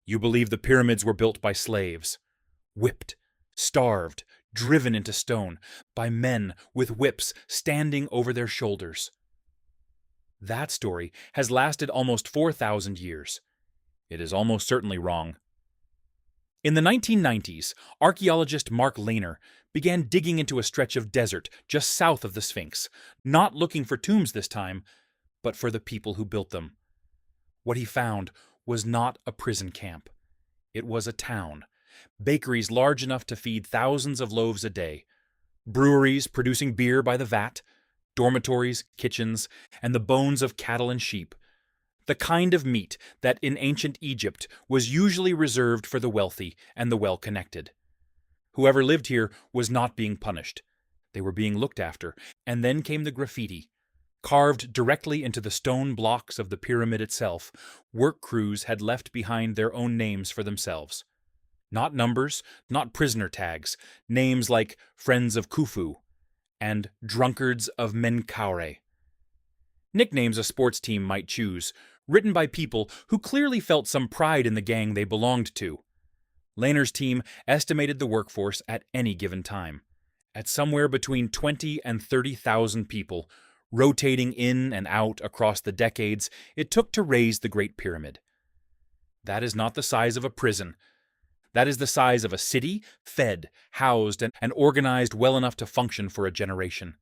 You believe the pyramids were built by slaves, whipped, starved, driven into stone, by men with whips standing over their shoulders. That story has lasted almost 4,000 years. It is almost certainly wrong. In the 1990s, archaeologist Mark Lehner began digging into a stretch of desert just south of the Sphinx, not looking for tombs this time, but for the people who built them. What he found was not a prison camp. It was a town. Bakeries large enough to feed thousands of loaves a day. Breweries producing beer by the vat. Dormitories, kitchens, and the bones of cattle and sheep. The kind of meat that in ancient Egypt was usually reserved for the wealthy and the well-connected. Whoever lived here was not being punished. They were being looked after. And then came the graffiti. Carved directly into the stone blocks of the pyramid itself, work crews had left behind their own names for themselves. Not numbers, not prisoner tags, names like Friends of Khufu and Drunkards of Menkaure. Nicknames a sports team might choose, written by people who clearly felt some pride in the gang they belonged to. Lehner's team estimated the workforce at any given time, at somewhere between 20 and 30,000 people, rotating in and out across the decades it took to raise the Great Pyramid. That is not the size of a prison. That is the size of a city, fed, housed, and organized well enough to function for a generation.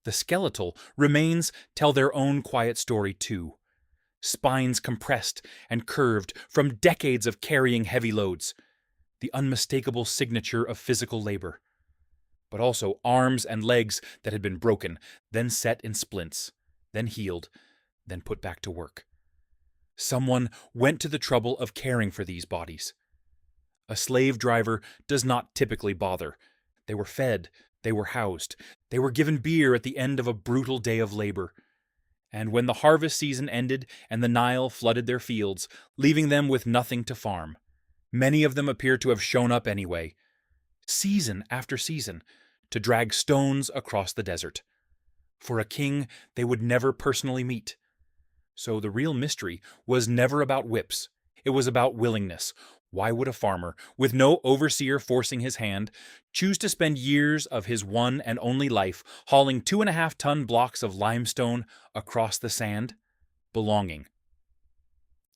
The skeletal remains tell their own quiet story too. Spines compressed and curved from decades of carrying heavy loads. The unmistakable signature of physical labor. But also arms and legs that had been broken, then set in splints, then healed, then put back to work. Someone went to the trouble of caring for these bodies. A slave driver does not typically bother. They were fed, they were housed, they were given beer at the end of a brutal day of labor. And when the harvest season ended and the Nile flooded their fields, leaving them with nothing to farm, many of them appear to have shown up anyway, season after season, to drag stones across the desert. For a king they would never personally meet. So the real mystery was never about whips. It was about willingness. Why would a farmer, with no overseer forcing his hand, choose to spend years of his one and only life hauling 2.5-ton blocks of limestone across the sand? Belonging.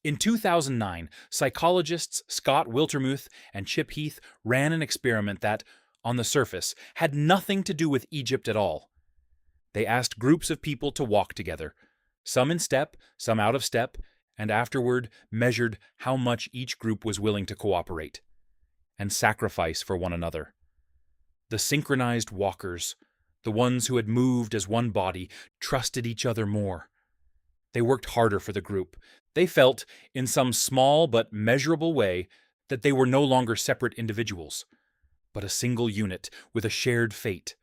In 2009, psychologists Scott Wiltermuth and Chip Heath ran an experiment that, on the surface, had nothing to do with Egypt at all. They asked groups of people to walk together, some in step, some out of step, and afterward measured how much each group was willing to cooperate and sacrifice for one another. The synchronized walkers, the ones who had moved as one body, trusted each other more. They worked harder for the group. They felt, in some small but measurable way, that they were no longer separate individuals, but a single unit with a shared fate.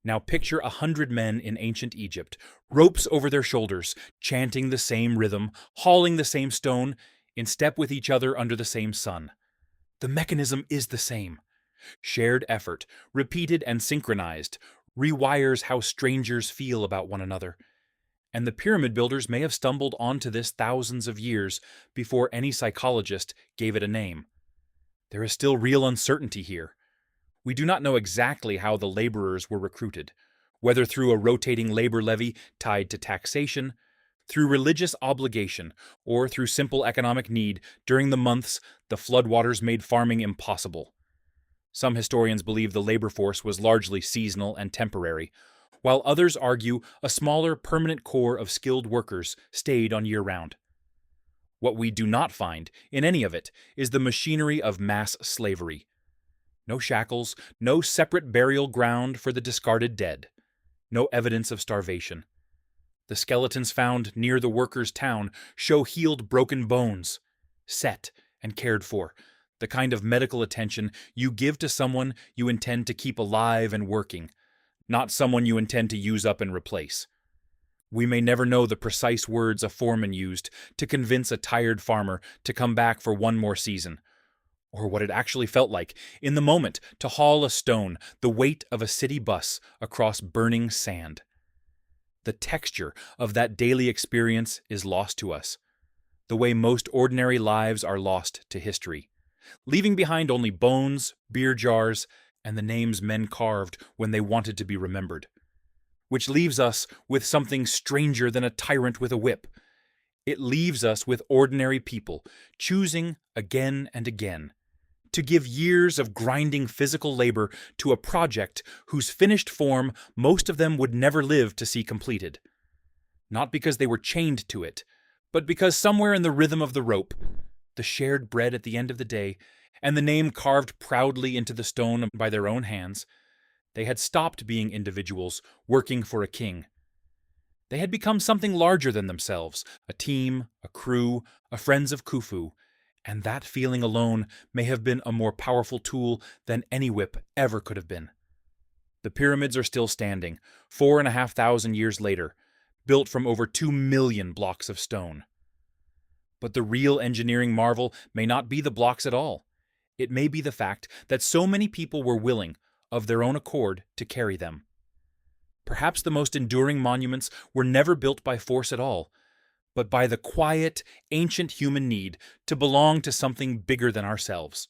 Now picture 100 men in ancient Egypt, ropes over their shoulders, chanting the same rhythm, hauling the same stone, in step with each other under the same sun. The mechanism is the same. Shared effort, repeated and synchronized, rewires how strangers feel about one another. And the pyramid builders may have stumbled onto this thousands of years before any psychologist gave it a name. There is still real uncertainty here. We do not know exactly how the laborers were recruited, whether through a rotating labor levy tied to taxation, through religious obligation, or through simple economic need during the months the floodwaters made farming impossible. Some historians believe the labor force was largely seasonal and temporary, while others argue a smaller permanent core of skilled workers stayed on year-round. What we do not find in any of it is the machinery of mass slavery. No shackles, no separate burial ground for the discarded dead, no evidence of starvation. The skeletons found near the workers' town show healed broken bones, set and cared for, the kind of medical attention you give to someone you intend to keep alive and working, not someone you intend to use up and replace. We may never know the precise words a foreman used to convince a tired farmer to come back for one more season, or what it actually felt like in the moment to haul a stone, the weight of a city bus, across burning sand. The texture of that daily experience is lost to us, the way most ordinary lives are lost to history, leaving behind only bones, beer jars, and the names men carved when they wanted to be remembered. Which leaves us with something stranger than a tyrant with a whip. It leaves us with ordinary people, choosing again and again to give years of grinding physical labor to a project whose finished form most of them would never live to see completed. Not because they were chained to it, but because somewhere in the rhythm of the rope, the shared bread at the end of the day, and the name carved proudly into the stone by their own hands, they had stopped being individuals working for a king. They had become something larger than themselves, a team, a crew, a friends of Khufu, and that feeling alone may have been a more powerful tool than any whip ever could have been. The pyramids are still standing, 4,500 years later, built from over 2 million blocks of stone. But the real engineering marvel may not be the blocks at all. It may be the fact that so many people were willing, of their own accord, to carry them. Perhaps the most enduring monuments were never built by force at all, but by the quiet, ancient human need to belong to something bigger than ourselves.